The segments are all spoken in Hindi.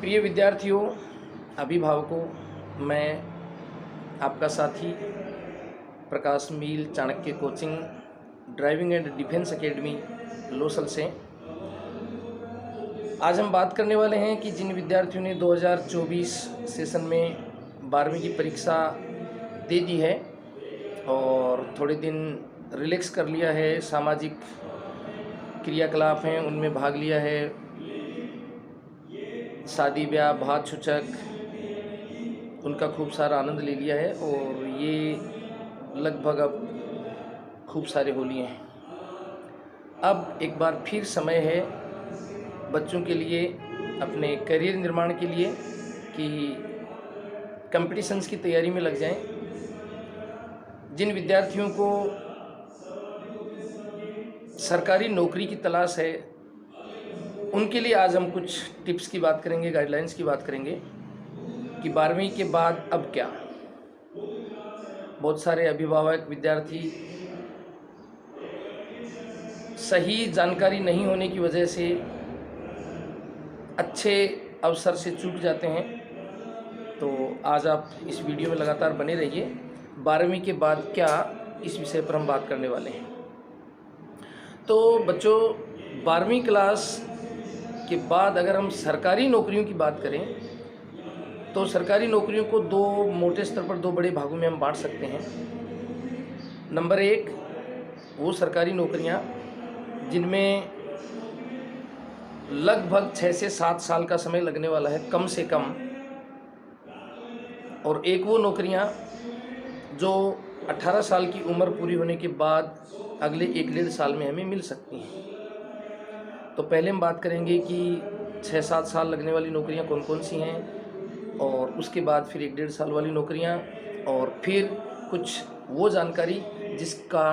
प्रिय विद्यार्थियों, अभिभावकों, मैं आपका साथी Prakash Meel Chanakya coaching driving and defence academy Losal से आज हम बात करने वाले हैं कि जिन विद्यार्थियों ने 2024 सेशन में 12वीं की परीक्षा दे दी है और थोड़े दिन रिलैक्स कर लिया है, सामाजिक क्रियाकलाप हैं उनमें भाग लिया है, शादी ब्याह भात छुचक उनका खूब सारा आनंद ले लिया है और ये लगभग अब खूब सारे हो लिए हैं। अब एक बार फिर समय है बच्चों के लिए अपने करियर निर्माण के लिए कि कंपटीशंस की तैयारी में लग जाएं। जिन विद्यार्थियों को सरकारी नौकरी की तलाश है उनके लिए आज हम कुछ टिप्स की बात करेंगे, गाइडलाइंस की बात करेंगे कि 12वीं के बाद अब क्या। बहुत सारे अभिभावक विद्यार्थी सही जानकारी नहीं होने की वजह से अच्छे अवसर से चूक जाते हैं। तो आज आप इस वीडियो में लगातार बने रहिए। 12वीं के बाद क्या, इस विषय पर हम बात करने वाले हैं। तो बच्चों, 12वीं क्लास के बाद अगर हम सरकारी नौकरियों की बात करें तो सरकारी नौकरियों को दो मोटे स्तर पर दो बड़े भागों में हम बांट सकते हैं। नंबर एक, वो सरकारी नौकरियां जिनमें लगभग 6 से 7 साल का समय लगने वाला है कम से कम, और एक वो नौकरियां जो 18 साल की उम्र पूरी होने के बाद अगले 1-1.5 साल में हमें मिल सकती हैं। तो पहले हम बात करेंगे कि 6-7 साल लगने वाली नौकरियां कौन कौन सी हैं, और उसके बाद फिर 1-1.5 साल वाली नौकरियां, और फिर कुछ वो जानकारी जिसका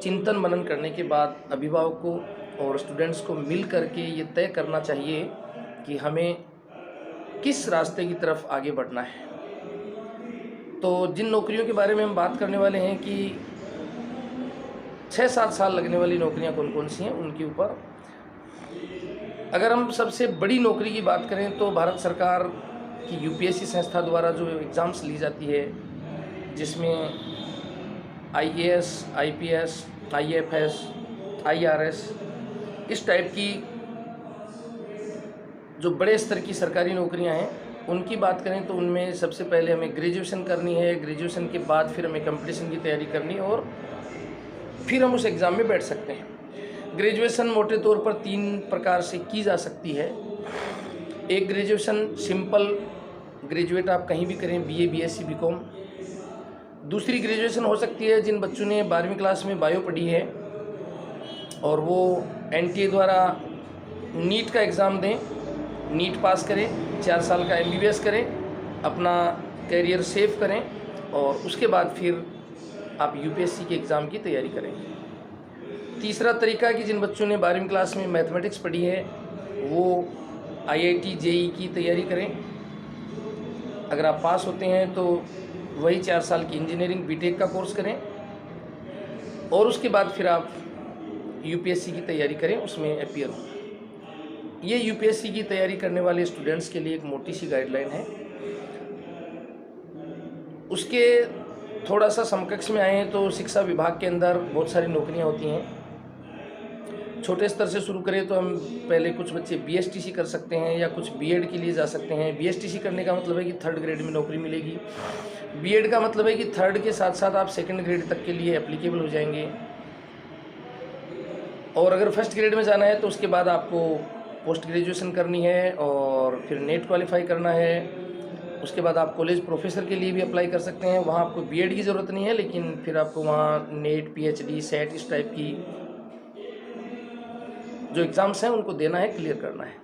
चिंतन मनन करने के बाद अभिभावकों और स्टूडेंट्स को मिल करके ये तय करना चाहिए कि हमें किस रास्ते की तरफ आगे बढ़ना है। तो जिन नौकरियों के बारे में हम बात करने वाले हैं कि 6-7 साल लगने वाली नौकरियां कौन कौन सी हैं, उनके ऊपर अगर हम सबसे बड़ी नौकरी की बात करें तो भारत सरकार की यूपीएससी संस्था द्वारा जो एग्ज़ाम्स ली जाती है, जिसमें आईएएस, आईपीएस, आईएफएस, आईआरएस, इस टाइप की जो बड़े स्तर की सरकारी नौकरियां हैं उनकी बात करें तो उनमें सबसे पहले हमें ग्रेजुएशन करनी है। ग्रेजुएशन के बाद फिर हमें कंपटीशन की तैयारी करनी है और फिर हम उस एग्ज़ाम में बैठ सकते हैं। ग्रेजुएशन मोटे तौर पर 3 प्रकार से की जा सकती है। एक ग्रेजुएशन सिंपल ग्रेजुएट आप कहीं भी करें, बीए, बीएससी, बीकॉम। दूसरी ग्रेजुएशन हो सकती है जिन बच्चों ने 12वीं क्लास में बायो पढ़ी है और वो एनटीए द्वारा नीट का एग्ज़ाम दें, नीट पास करें, 4 साल का एमबीबीएस करें, अपना करियर सेव करें और उसके बाद फिर आप यूपीएससी के एग्ज़ाम की तैयारी करें। तीसरा तरीका है कि जिन बच्चों ने 12वीं क्लास में मैथमेटिक्स पढ़ी है वो आईआईटी, जेईई की तैयारी करें। अगर आप पास होते हैं तो वही 4 साल की इंजीनियरिंग बीटेक का कोर्स करें और उसके बाद फिर आप यूपीएससी की तैयारी करें, उसमें अपीयर हो। ये यूपीएससी की तैयारी करने वाले स्टूडेंट्स के लिए एक मोटी सी गाइडलाइन है। उसके थोड़ा सा समकक्ष में आए हैं तो शिक्षा विभाग के अंदर बहुत सारी नौकरियां होती हैं। छोटे स्तर से शुरू करें तो हम पहले कुछ बच्चे बीएसटीसी कर सकते हैं या कुछ बीएड के लिए जा सकते हैं। बीएसटीसी करने का मतलब है कि 3rd ग्रेड में नौकरी मिलेगी। बीएड का मतलब है कि 3rd के साथ साथ आप 2nd ग्रेड तक के लिए एप्लीकेबल हो जाएंगे। और अगर 1st ग्रेड में जाना है तो उसके बाद आपको पोस्ट ग्रेजुएशन करनी है और फिर नेट क्वालिफाई करना है। उसके बाद आप कॉलेज प्रोफेसर के लिए भी अप्लाई कर सकते हैं। वहाँ आपको बीएड की ज़रूरत नहीं है, लेकिन फिर आपको वहाँ नेट, पीएचडी, सेट, इस टाइप की जो एग्ज़ाम्स हैं उनको देना है, क्लियर करना है।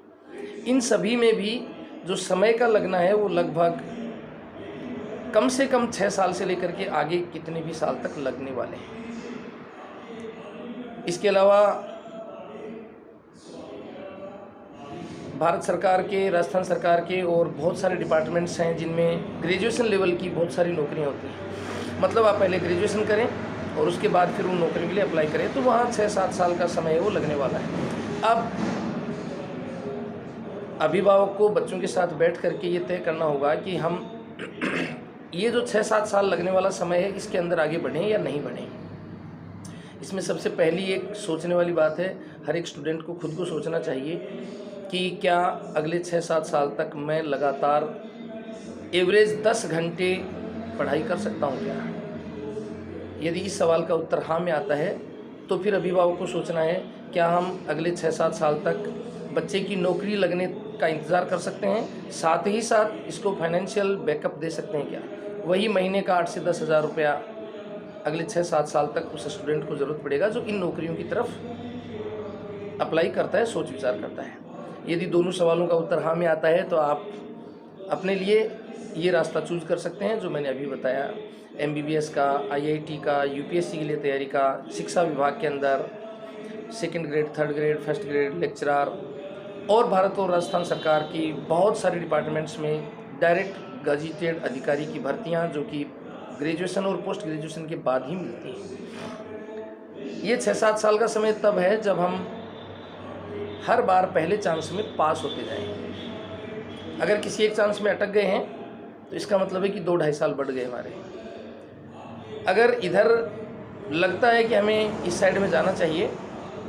इन सभी में भी जो समय का लगना है वो लगभग कम से कम 6 साल से लेकर के आगे कितने भी साल तक लगने वाले हैं। इसके अलावा भारत सरकार के, राजस्थान सरकार के और बहुत सारे डिपार्टमेंट्स हैं जिनमें ग्रेजुएशन लेवल की बहुत सारी नौकरियां होती हैं। मतलब आप पहले ग्रेजुएशन करें और उसके बाद फिर उन नौकरी के लिए अप्लाई करें, तो वहाँ 6-7 साल का समय वो लगने वाला है। अब अभिभावक को बच्चों के साथ बैठ करके ये तय करना होगा कि हम ये जो 6-7 साल लगने वाला समय है इसके अंदर आगे बढ़ें या नहीं बढ़ें। इसमें सबसे पहली एक सोचने वाली बात है, हर एक स्टूडेंट को खुद को सोचना चाहिए कि क्या अगले 6-7 साल तक मैं लगातार एवरेज 10 घंटे पढ़ाई कर सकता हूँ क्या। यदि इस सवाल का उत्तर हाँ में आता है तो फिर अभिभावक को सोचना है क्या हम अगले 6-7 साल तक बच्चे की नौकरी लगने का इंतज़ार कर सकते हैं, साथ ही साथ इसको फाइनेंशियल बैकअप दे सकते हैं क्या। वही महीने का 8 से 10 हज़ार रुपया अगले 6-7 साल तक उस स्टूडेंट को ज़रूरत पड़ेगा जो इन नौकरियों की तरफ अप्लाई करता है, सोच विचार करता है। यदि दोनों सवालों का उत्तर हाँ में आता है तो आप अपने लिए ये रास्ता चूज कर सकते हैं जो मैंने अभी बताया, MBBS का, IIT का, UPSC के लिए तैयारी का, शिक्षा विभाग के अंदर 2nd grade, 3rd grade, 1st grade lecturer, और भारत और राजस्थान सरकार की बहुत सारे डिपार्टमेंट्स में डायरेक्ट गजेटेड अधिकारी की भर्तियां जो कि ग्रेजुएशन और पोस्ट ग्रेजुएशन के बाद ही मिलती हैं। ये 6-7 साल का समय तब है जब हम हर बार पहले चांस में पास होते जाएं। अगर किसी एक चांस में अटक गए हैं तो इसका मतलब है कि 2-2.5 साल बढ़ गए हमारे। अगर इधर लगता है कि हमें इस साइड में जाना चाहिए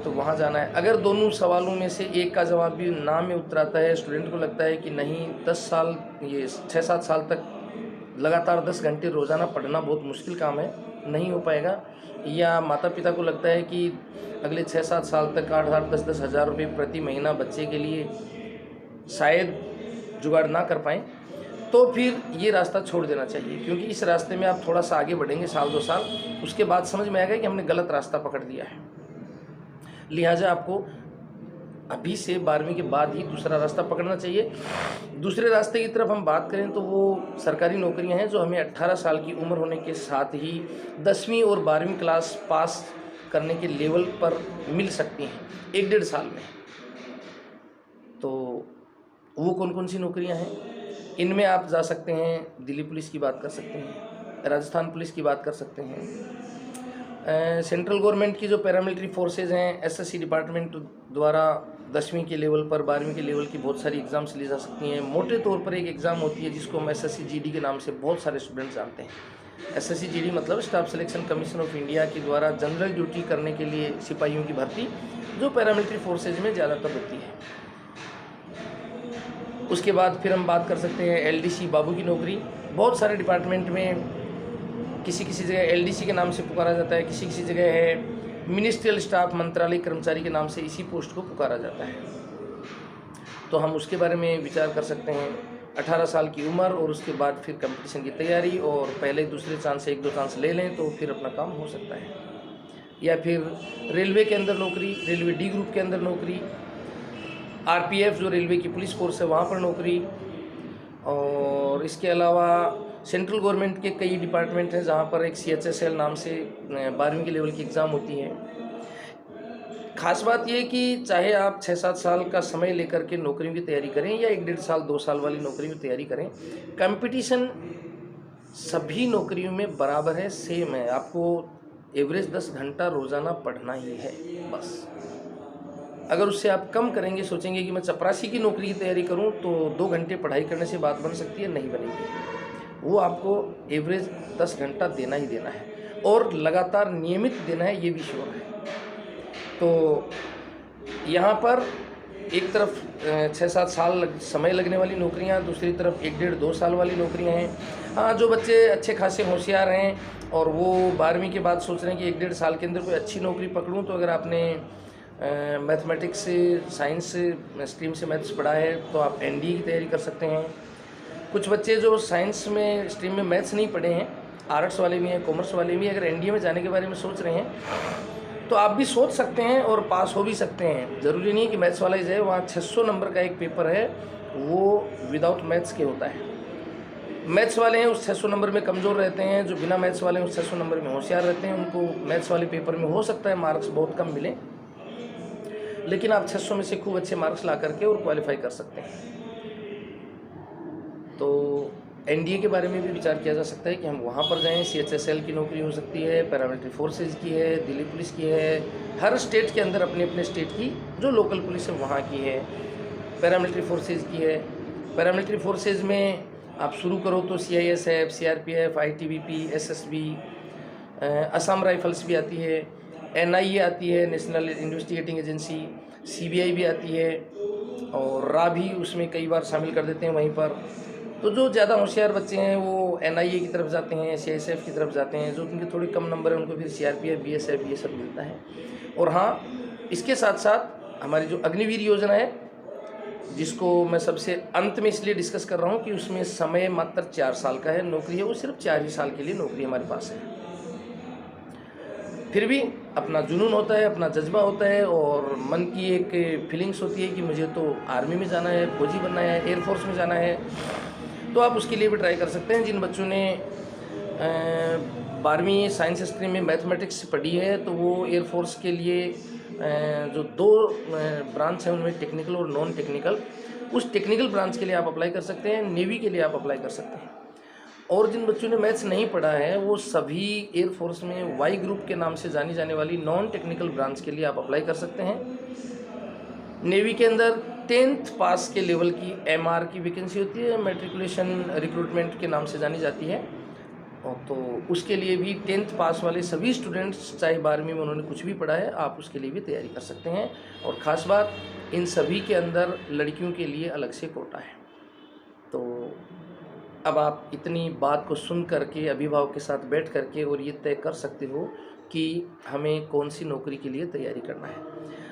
तो वहाँ जाना है। अगर दोनों सवालों में से एक का जवाब भी ना में उतराता है, स्टूडेंट को लगता है कि नहीं 6-7 साल तक लगातार 10 घंटे रोज़ाना पढ़ना बहुत मुश्किल काम है, नहीं हो पाएगा, या माता पिता को लगता है कि अगले 6-7 साल तक 8-8, 10-10 हज़ार रुपये प्रति महीना बच्चे के लिए शायद जुगाड़ ना कर पाएँ, तो फिर ये रास्ता छोड़ देना चाहिए। क्योंकि इस रास्ते में आप थोड़ा सा आगे बढ़ेंगे 1-2 साल, उसके बाद समझ में आएगा कि हमने गलत रास्ता पकड़ लिया है। लिहाजा आपको अभी से 12वीं के बाद ही दूसरा रास्ता पकड़ना चाहिए। दूसरे रास्ते की तरफ हम बात करें तो वो सरकारी नौकरियां हैं जो हमें 18 साल की उम्र होने के साथ ही 10वीं और 12वीं क्लास पास करने के लेवल पर मिल सकती हैं 1-1.5 साल में। तो वो कौन कौन सी नौकरियां हैं? इनमें आप जा सकते हैं, दिल्ली पुलिस की बात कर सकते हैं, राजस्थान पुलिस की बात कर सकते हैं, सेंट्रल गवर्नमेंट की जो पैरामिलिट्री फोर्सेज हैं, SSC डिपार्टमेंट द्वारा 10वीं के लेवल पर 12वीं के लेवल की बहुत सारी एग्ज़ाम्स ली जा सकती हैं। मोटे तौर पर एक एग्ज़ाम होती है जिसको हम SSC GD के नाम से बहुत सारे स्टूडेंट जानते हैं। SSC GD मतलब staff selection commission of India के द्वारा जनरल ड्यूटी करने के लिए सिपाहियों की भर्ती जो पैरामिलिट्री फोर्सेज में ज़्यादातर होती है। उसके बाद फिर हम बात कर सकते हैं LDC बाबू की नौकरी। बहुत सारे डिपार्टमेंट में किसी किसी जगह LDC के नाम से पुकारा जाता है, किसी किसी जगह है मिनिस्ट्रियल स्टाफ मंत्रालय कर्मचारी के नाम से इसी पोस्ट को पुकारा जाता है। तो हम उसके बारे में विचार कर सकते हैं। 18 साल की उम्र और उसके बाद फिर कंपटीशन की तैयारी, और पहले दूसरे चांस से 1-2 चांस ले लें तो फिर अपना काम हो सकता है। या फिर रेलवे के अंदर नौकरी, रेलवे D ग्रुप के अंदर नौकरी, RPF जो रेलवे की पुलिस फोर्स है वहाँ पर नौकरी, और इसके अलावा सेंट्रल गवर्नमेंट के कई डिपार्टमेंट हैं जहाँ पर एक CHSL नाम से 12वीं के लेवल की एग्ज़ाम होती है। खास बात यह कि चाहे आप 6-7 साल का समय लेकर के नौकरियों की तैयारी करें या 1-1.5 साल 2 साल वाली नौकरियों की तैयारी करें, कंपटीशन सभी नौकरियों में बराबर है, सेम है। आपको एवरेज 10 घंटा रोज़ाना पढ़ना ही है बस। अगर उससे आप कम करेंगे, सोचेंगे कि मैं चपरासी की नौकरी की तैयारी करूं तो 2 घंटे पढ़ाई करने से बात बन सकती है, नहीं बनेगी। वो आपको एवरेज 10 घंटा देना ही देना है, और लगातार नियमित देना है, ये भी श्योर है। तो यहाँ पर एक तरफ 6-7 साल समय लगने वाली नौकरियाँ, दूसरी तरफ 1-1.5-2 साल वाली नौकरियाँ हैं। हाँ, जो बच्चे अच्छे खासे होशियार हैं और वो 12वीं के बाद सोच रहे हैं कि 1-1.5 साल के अंदर कोई अच्छी नौकरी पकड़ूँ, तो अगर आपने मैथमेटिक्स से, साइंस से, स्ट्रीम से मैथ्स पढ़ा है तो आप NDA की तैयारी कर सकते हैं। कुछ बच्चे जो साइंस में स्ट्रीम में मैथ्स नहीं पढ़े हैं, आर्ट्स वाले भी हैं, कॉमर्स वाले भी, अगर NDA में जाने के बारे में सोच रहे हैं तो आप भी सोच सकते हैं और पास हो भी सकते हैं। ज़रूरी नहीं है कि मैथ्स वाला ही जाए। वहाँ 600 नंबर का एक पेपर है, वो विदाउट मैथ्स के होता है। मैथ्स वाले हैं उस 600 नंबर में कमज़ोर रहते हैं, जो बिना मैथ्स वाले हैं उस 600 नंबर में होशियार रहते हैं। उनको मैथ्स वाले पेपर में हो सकता है मार्क्स बहुत कम मिले, लेकिन आप 600 में से खूब अच्छे मार्क्स ला करके और क्वालिफाई कर सकते हैं। तो NDA के बारे में भी विचार किया जा सकता है कि हम वहाँ पर जाएं। CHSL की नौकरी हो सकती है, पैरामिलिट्री फोर्सेज की है, दिल्ली पुलिस की है, हर स्टेट के अंदर अपने अपने स्टेट की जो लोकल पुलिस है वहाँ की है। पैरामिलिट्री फोर्सेज की है। पैरामिलिट्री फोर्सेज में आप शुरू करो तो CISF, CRPF, ITBP, SSB, Assam rifles भी आती है, NIA आती है, नेशनल इन्वेस्टिगेटिंग एजेंसी, CBI भी आती है, और रा भी उसमें कई बार शामिल कर देते हैं वहीं पर। तो जो ज़्यादा होशियार बच्चे हैं वो NIA की तरफ जाते हैं, CISF की तरफ जाते हैं। जो उनके थोड़े कम नंबर हैं उनको फिर CRPF, BSF ये सब मिलता है। और हाँ, इसके साथ साथ हमारी जो अग्निवीर योजना है, जिसको मैं सबसे अंत में इसलिए डिस्कस कर रहा हूँ कि उसमें समय मात्र 4 साल का है, नौकरी है वो सिर्फ 4 ही साल के लिए नौकरी हमारे पास है। फिर भी अपना जुनून होता है, अपना जज्बा होता है और मन की एक फीलिंग्स होती है कि मुझे तो आर्मी में जाना है, फौजी बनना है, एयरफोर्स में जाना है, तो आप उसके लिए भी ट्राई कर सकते हैं। जिन बच्चों ने 12वीं साइंस स्ट्रीम में मैथमेटिक्स पढ़ी है तो वो एयरफोर्स के लिए जो 2 ब्रांच हैं उनमें टेक्निकल और नॉन टेक्निकल, उस टेक्निकल ब्रांच के लिए आप अप्लाई कर सकते हैं। नेवी के लिए आप अप्लाई कर सकते हैं। और जिन बच्चों ने मैथ्स नहीं पढ़ा है वो सभी एयरफोर्स में वाई ग्रुप के नाम से जानी जाने वाली नॉन टेक्निकल ब्रांच के लिए आप अप्लाई कर सकते हैं। नेवी के अंदर 10th पास के लेवल की MR की वैकेंसी होती है, मैट्रिकुलेशन रिक्रूटमेंट के नाम से जानी जाती है। और तो उसके लिए भी 10th पास वाले सभी स्टूडेंट्स, चाहे 12वीं में उन्होंने कुछ भी पढ़ा है, आप उसके लिए भी तैयारी कर सकते हैं। और ख़ास बात, इन सभी के अंदर लड़कियों के लिए अलग से कोटा है। तो अब आप इतनी बात को सुन करके अभिभावक के साथ बैठ करके और ये तय कर सकते हो कि हमें कौन सी नौकरी के लिए तैयारी करना है।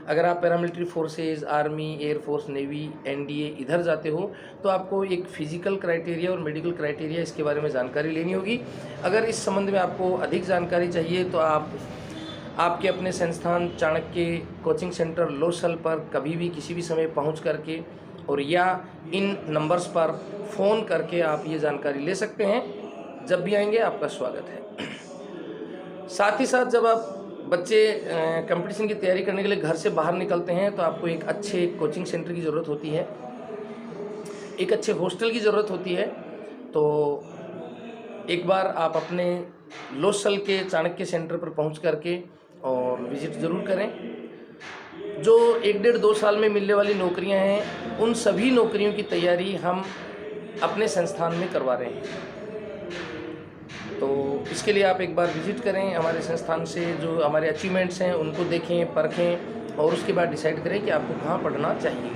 अगर आप paramilitary forces, army, air force, navy, NDA इधर जाते हो तो आपको एक फ़िज़िकल क्राइटेरिया और मेडिकल क्राइटेरिया इसके बारे में जानकारी लेनी होगी। अगर इस संबंध में आपको अधिक जानकारी चाहिए तो आप आपके अपने संस्थान चाणक्य कोचिंग सेंटर लोसल पर कभी भी किसी भी समय पहुंच करके और या इन नंबर्स पर फ़ोन करके आप ये जानकारी ले सकते हैं। जब भी आएंगे आपका स्वागत है। साथ ही साथ जब आप बच्चे कंपटीशन की तैयारी करने के लिए घर से बाहर निकलते हैं तो आपको एक अच्छे कोचिंग सेंटर की ज़रूरत होती है, एक अच्छे हॉस्टल की ज़रूरत होती है। तो एक बार आप अपने लोसल के चाणक्य सेंटर पर पहुंच करके और विज़िट ज़रूर करें। जो 1-1.5-2 साल में मिलने वाली नौकरियां हैं उन सभी नौकरियों की तैयारी हम अपने संस्थान में करवा रहे हैं। तो इसके लिए आप एक बार विज़िट करें हमारे संस्थान से, जो हमारे अचीवमेंट्स हैं उनको देखें, परखें और उसके बाद डिसाइड करें कि आपको कहाँ पढ़ना चाहिए।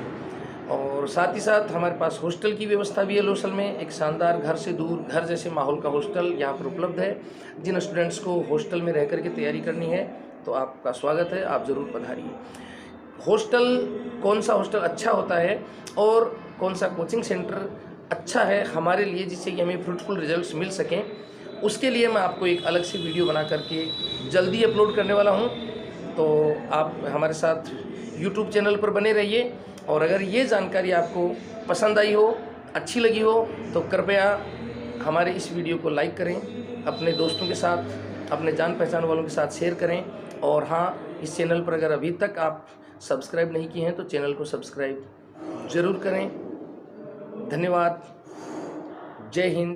और साथ ही साथ हमारे पास हॉस्टल की व्यवस्था भी है लोसल में। एक शानदार घर से दूर, घर जैसे माहौल का हॉस्टल यहाँ पर उपलब्ध है। जिन स्टूडेंट्स को हॉस्टल में रह करके तैयारी करनी है तो आपका स्वागत है, आप ज़रूर पधारिए। हॉस्टल, कौन सा हॉस्टल अच्छा होता है और कौन सा कोचिंग सेंटर अच्छा है हमारे लिए, जिससे कि हमें फ्रूटफुल रिजल्ट्स मिल सकें, उसके लिए मैं आपको एक अलग से वीडियो बना करके जल्दी अपलोड करने वाला हूं। तो आप हमारे साथ YouTube चैनल पर बने रहिए। और अगर ये जानकारी आपको पसंद आई हो, अच्छी लगी हो, तो कृपया हमारे इस वीडियो को लाइक करें, अपने दोस्तों के साथ, अपने जान पहचान वालों के साथ शेयर करें। और हाँ, इस चैनल पर अगर अभी तक आप सब्सक्राइब नहीं किए हैं तो चैनल को सब्सक्राइब ज़रूर करें। धन्यवाद। जय हिंद।